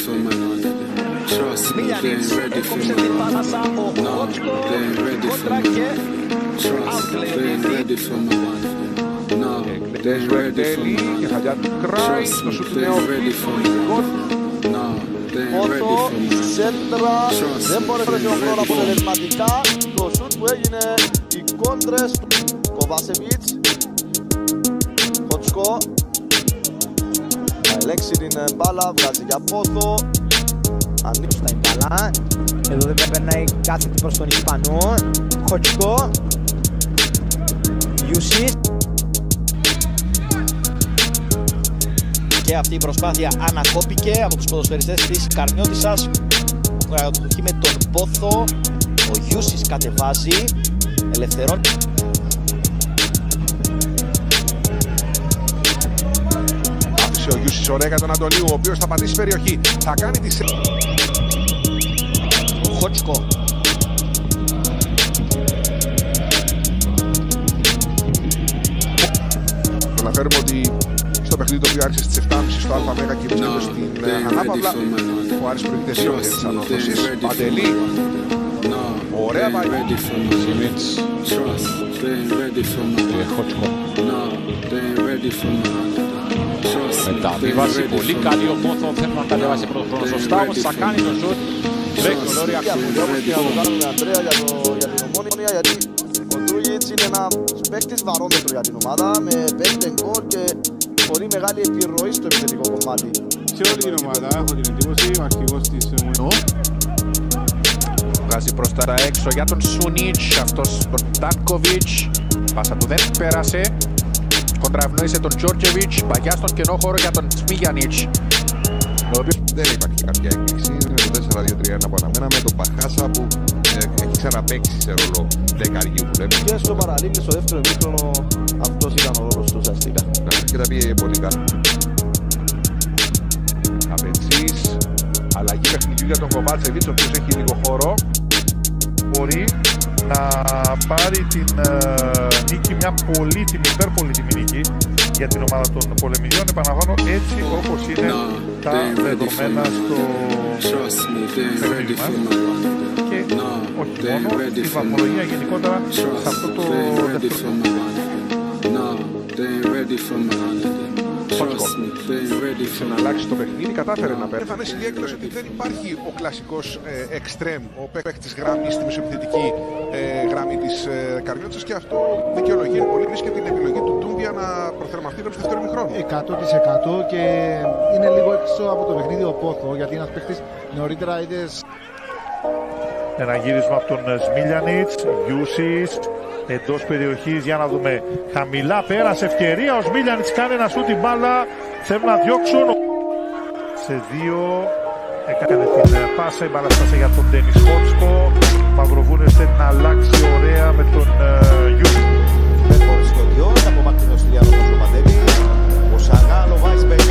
for me. Trust me, they ain't ready for me. No, they ain't ready for me. Trust me, they ain't ready for me. No, they ain't ready for me. Trust me, they ain't ready for me. No, they ain't ready for me. Σέντρα, δεν μπόρεσε να συνοχρόνω αποτελεσματικά. Το σουτ που έγινε, οι κόντρες του Κοβάσεβιτς. Χοτσκό θα ελέξει την μπάλα, βγάζει για πόθο. Ανοίξει τα μπάλα. Εδώ δεν περνάει κάθετη προς τον Ισπανό. Χοτσκό Ιουσίς. Και αυτή η προσπάθεια ανακόπηκε από τους ποδοσφαιριστές της Καρμιώτισσας. Κατοχή με τον Πόθο. Ο Ιούσις κατεβάζει. Ελευθερώνει. Άφησε ο Ιούσις ωραία για τον Αντωνίου, ο οποίος θα πατήσει περιοχή. Θα κάνει τη... Χότσκο. Το αναφέρουμε ότι στο παιχνίδι το οποίο άρχισε στις 7.30 στο ΑΜΕΓΑ και βρίσκεται στην Ανάπαυλα, ο Άρης προηγείται 2 της ανόρθωσης. Παντελή. Ωραία πάλι. Χότσκο. Μεταβίβαση πολύ καλή, ο Πόθο θέλει να κατεβάσει πρώτο χρόνο σωστά, όμως θα κάνει το σουτ. Βρέχει ο Λόρια. Όπως και να το κάνουμε με Αντρέα για την Ομόνια, γιατί ο Ντρούγιτς είναι ένας παίκτης βαρόμετρο για την ομάδα, με 5 γκολ και πολύ μεγάλη επιρροή στο επιθετικό κομμάτι. Σε όλη την ομάδα έχω την εντύπωση, ο αρχηγός της Ομόνιας. Βγάζει προς τα έξω για τον Σουνίτς, αυτός τον Τάνκοβιτς. Πάσα του δεν πέρασε. Κοντραυνόησε τον Τζόρτζεβιτς, παγιά στον κενό χώρο για τον Σμίγιανιτς. Δεν υπάρχει κάποια έκπληξη. Είναι το 4-2-3-1 που αναμέναμε. Τον Παχάσα που έχει ξαναπαίξει σε ρόλο δεκαριού που λέμε. Και στο παραλίμνη, στο δεύτερο ημίχρονο, αυτός ήταν ο ρόλος του ουσιαστικά. Και τα πήγε ποντικά. Καπετσής. Αλλαγή παιχνιδιού για τον Κοβάτσεβιτς, ο οποίος έχει λίγο χώρο. Μπορεί να πάρει την νίκη, μια πολύτιμη, υπερπολίτιμη νίκη για την ομάδα των πολεμιδιών. Επαναλαμβάνω, έτσι όπως είναι τα δεδομένα στο παιχνίδι μας. Και όχι μόνο, στη βαθμολογία γενικότερα σε αυτό το δεύτερο. Να αλλάξει το παιχνίδι, κατάφερε να παίρνει. Εμφανές η διέκδοση ότι δεν υπάρχει ο κλασικός εξτρέμ, ο παίκτης γραμμής στη μεσοεπιθετική γραμμή της Καρμιώτισσας και αυτό δικαιολογεί πολύ και την επιλογή του Ντούμπια να προθερμαυτεί το δεύτερο ημιχρόνο. 100% και είναι λίγο έξω από το παιχνίδι ο Πόθο, γιατί ένας παίκτης νωρίτερα είδες. Ένα γύρισμα από τον Σμίλιανιτς, Ιούσις, εντός περιοχής, για να δούμε, χαμηλά πέρασε ευκαιρία, ο Σμίλιανιτς κάνει ένα σούτ, την μπάλα, θέλουν να διώξουν. Σε 2, έκανε την πάσα, η μπάλα φτάσε για τον Ντένις Χότσκο, Μαυροβούνες θέλει να αλλάξει ωραία με τον Ιούσις. Δεν μπορείς το δυο, από μακρινό στη διάλογο στο πατέβει, ο Σαγάλ, ο Βάισμπεκ.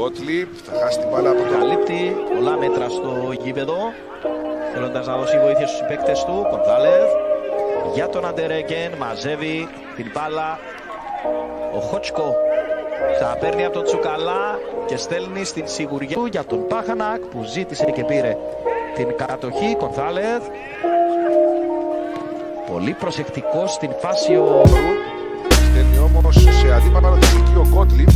Γκότλιπ θα χάσει την μπάλα από το... Καλύπτει πολλά μέτρα στο γήπεδο, θέλοντας να δώσει βοήθεια στους παίκτες του. Κοντάλεθ για τον Αντερέκεν, μαζεύει την μπάλα. Ο Χότσκο θα παίρνει από τον Τσουκαλά και στέλνει στην σιγουριά του για τον Πάχανακ που ζήτησε και πήρε την κατοχή. Κοντάλεθ, πολύ προσεκτικός στην φάση ο... Στέλνει όμως σε αντίπαλο τεχνική ο Γκότλιπ.